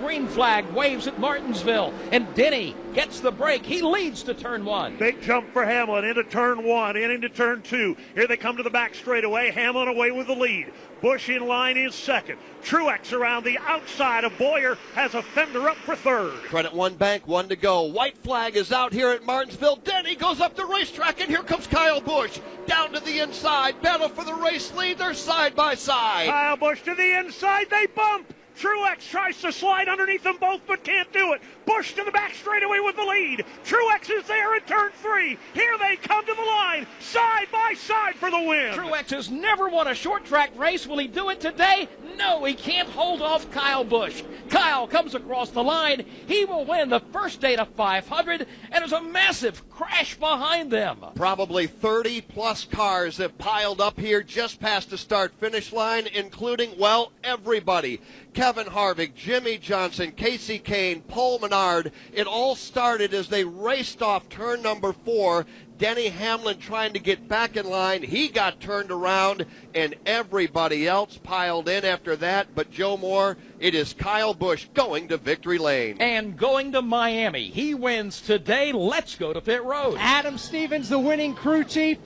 green flag waves at Martinsville, and Denny gets the break. He leads to turn 1. Big jump for Hamlin into turn 1, into turn 2. Here they come to the back straightaway. Hamlin away with the lead. Busch in line is second. Truex around the outside of Boyer, has a fender up for third. Credit one bank, 1 to go. White flag is out here at Martinsville. Denny goes up the racetrack, and here comes Kyle Busch. Down to the inside. Battle for the race lead. They're side by side. Kyle Busch to the inside. They bump. Truex tries to slide underneath them both, but can't do it. Busch to the back straightaway with the lead. Truex is there in turn 3. Here they come to the line, side by side for the win. Truex has never won a short track race. Will he do it today? No, he can't hold off Kyle Busch. Kyle comes across the line. He will win the first Data 500, and there's a massive crash behind them. Probably 30-plus cars have piled up here just past the start-finish line, including, well, everybody. Kevin Harvick, Jimmy Johnson, Casey Kane, Paul Menard. It all started as they raced off turn number 4. Denny Hamlin trying to get back in line. He got turned around, and everybody else piled in after that. But Joe Moore, it is Kyle Busch going to victory lane. And going to Miami. He wins today. Let's go to pit road. Adam Stevens, the winning crew chief.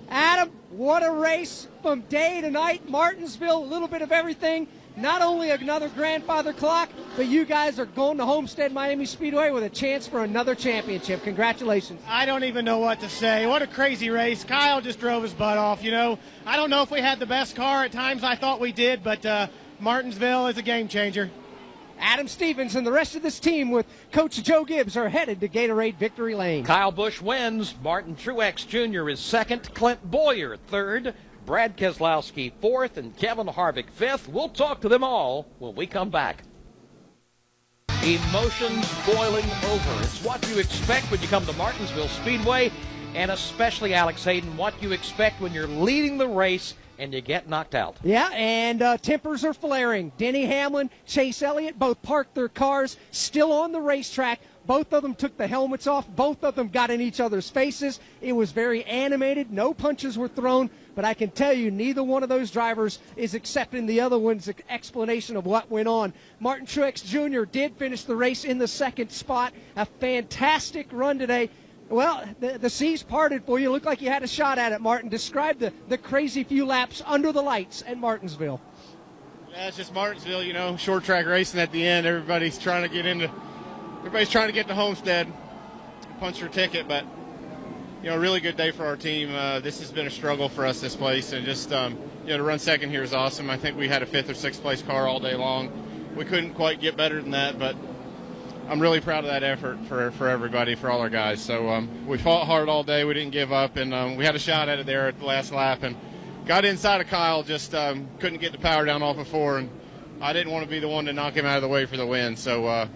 Adam, what a race from day to night. Martinsville, a little bit of everything. Not only another grandfather clock, but you guys are going to Homestead Miami Speedway with a chance for another championship. Congratulations. I don't even know what to say. What a crazy race. Kyle just drove his butt off. You know, I don't know if we had the best car. At times I thought we did, but Martinsville is a game changer. Adam Stevens and the rest of this team with Coach Joe Gibbs are headed to Gatorade Victory Lane. Kyle Busch wins. Martin Truex Jr. is second. Clint Boyer third. Brad Keselowski fourth, and Kevin Harvick fifth. We'll talk to them all when we come back. Emotions boiling over. It's what you expect when you come to Martinsville Speedway, and especially, Alex Hayden, what you expect when you're leading the race and you get knocked out. Yeah, and tempers are flaring. Denny Hamlin, Chase Elliott both parked their cars still on the racetrack. Both of them took the helmets off. Both of them got in each other's faces. It was very animated. No punches were thrown. But I can tell you, neither one of those drivers is accepting the other one's explanation of what went on. Martin Truex Jr. did finish the race in the second spot. A fantastic run today. Well, the seas parted for you. Looked like you had a shot at it, Martin. Describe the crazy few laps under the lights at Martinsville. Yeah, it's just Martinsville, you know, short track racing at the end. Everybody's trying to get to Homestead, punch their ticket, but, you know, really good day for our team. This has been a struggle for us, this place, and just, you know, to run second here is awesome. I think we had a 5th or 6th place car all day long. We couldn't quite get better than that, but I'm really proud of that effort for everybody, for all our guys. So we fought hard all day. We didn't give up, and we had a shot at it there at the last lap, and got inside of Kyle, just couldn't get the power down off of 4, and I didn't want to be the one to knock him out of the way for the win. So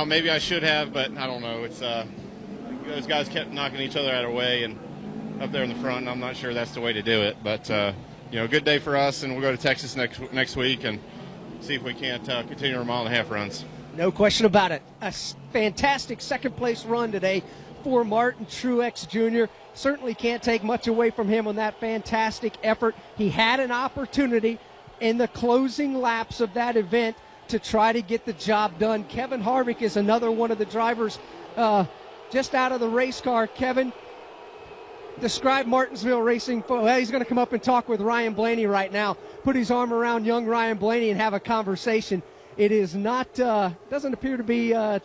maybe I should have, but I don't know. It's those guys kept knocking each other out of the way and up there in the front, and I'm not sure that's the way to do it. But, you know, good day for us, and we'll go to Texas next week and see if we can't continue our 1.5 mile runs. No question about it. A fantastic second-place run today for Martin Truex Jr. Certainly can't take much away from him on that fantastic effort. He had an opportunity in the closing laps of that event to try to get the job done. Kevin Harvick is another one of the drivers just out of the race car. Kevin, describe Martinsville racing. Well, he's going to come up and talk with Ryan Blaney right now. Put his arm around young Ryan Blaney and have a conversation. It is not doesn't appear to be a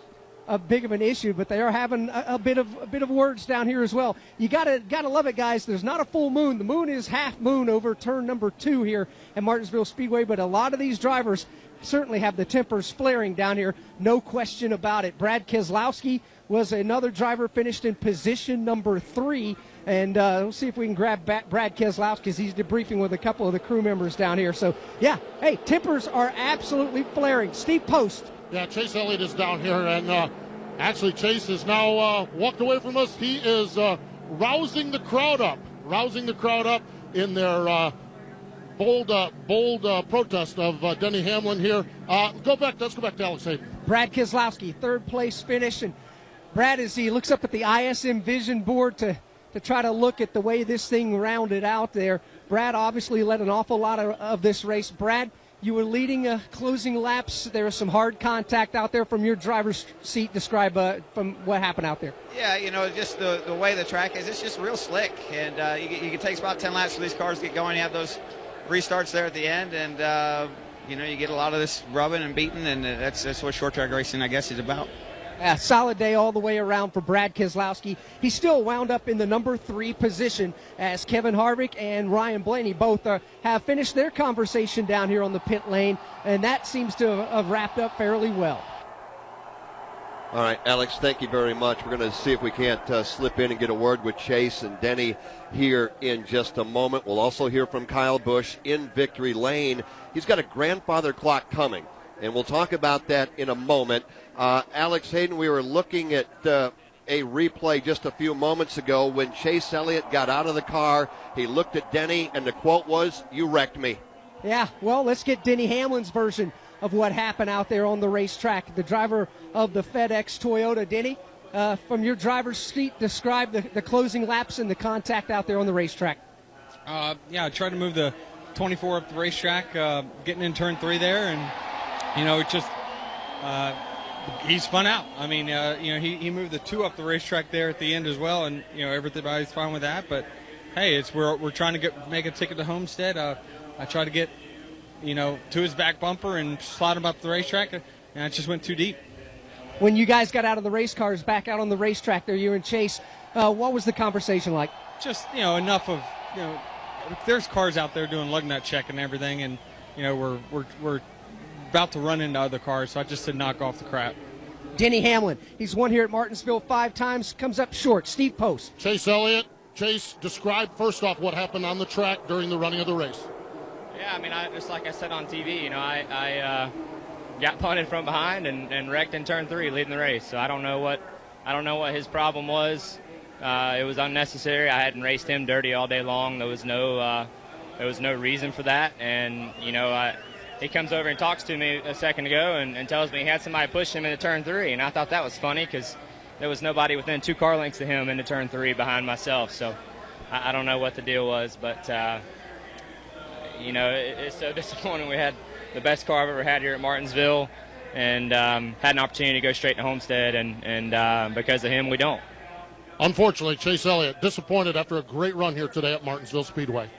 big of an issue, but they are having a bit of words down here as well. You gotta love it, guys. There's not a full moon. The moon is half moon over turn number 2 here at Martinsville Speedway, but a lot of these drivers certainly have the tempers flaring down here, no question about it. Brad Keselowski was another driver, finished in position number 3, and we'll see if we can grab Brad Keselowski because he's debriefing with a couple of the crew members down here. So, yeah, hey, tempers are absolutely flaring. Steve Post. Yeah, Chase Elliott is down here, and actually Chase has now walked away from us. He is rousing the crowd up in their bold protest of Denny Hamlin here. Let's go back to Alex Hayden. Brad Keselowski, third place finish, and Brad, as he looks up at the ISM vision board to try to look at the way this thing rounded out there, Brad obviously led an awful lot of this race. Brad, You were leading closing laps. There was some hard contact out there from your driver's seat. Describe from what happened out there. Yeah, just the way the track is, it's just real slick. And you can take about 10 laps for these cars to get going. You have those restarts there at the end. And, you get a lot of this rubbing and beating. And that's what short track racing, I guess, is about. A solid day all the way around for Brad Keselowski. He still wound up in the number 3 position as Kevin Harvick and Ryan Blaney both have finished their conversation down here on the pit lane, and that seems to have wrapped up fairly well. All right, Alex, thank you very much. We're going to see if we can't slip in and get a word with Chase and Denny here in just a moment. We'll also hear from Kyle Busch in victory lane. He's got a grandfather clock coming, and we'll talk about that in a moment. Alex Hayden, we were looking at a replay just a few moments ago when Chase Elliott got out of the car. He looked at Denny, and the quote was, "You wrecked me." Yeah, well, let's get Denny Hamlin's version of what happened out there on the racetrack. The driver of the FedEx Toyota. Denny, from your driver's seat, describe the closing laps and the contact out there on the racetrack. I tried to move the 24 up the racetrack, getting in turn 3 there, and, it just he spun out. I mean, he moved the 2 up the racetrack there at the end as well, and, everybody's fine with that. But, hey, we're trying to make a ticket to Homestead. I tried to get, to his back bumper and slide him up the racetrack, and it just went too deep. When you guys got out of the race cars back out on the racetrack there, you and Chase, what was the conversation like? Just, enough of, there's cars out there doing lug nut check and everything, and, we're about to run into other cars, so I just said knock off the crap. Denny Hamlin, he's won here at Martinsville 5 times, comes up short. Steve Post. Chase Elliott. Chase, describe first off what happened on the track during the running of the race. Yeah, I mean, just like I said on TV, I got punted from behind and wrecked in turn 3, leading the race. So I don't know what his problem was. It was unnecessary. I hadn't raced him dirty all day long. There was no reason for that. And he comes over and talks to me a second ago and tells me he had somebody push him into turn 3, and I thought that was funny because there was nobody within 2 car lengths of him into turn 3 behind myself. So I don't know what the deal was, but it's so disappointing. We had the best car I've ever had here at Martinsville, and had an opportunity to go straight to Homestead, and because of him, we don't. Unfortunately, Chase Elliott disappointed after a great run here today at Martinsville Speedway.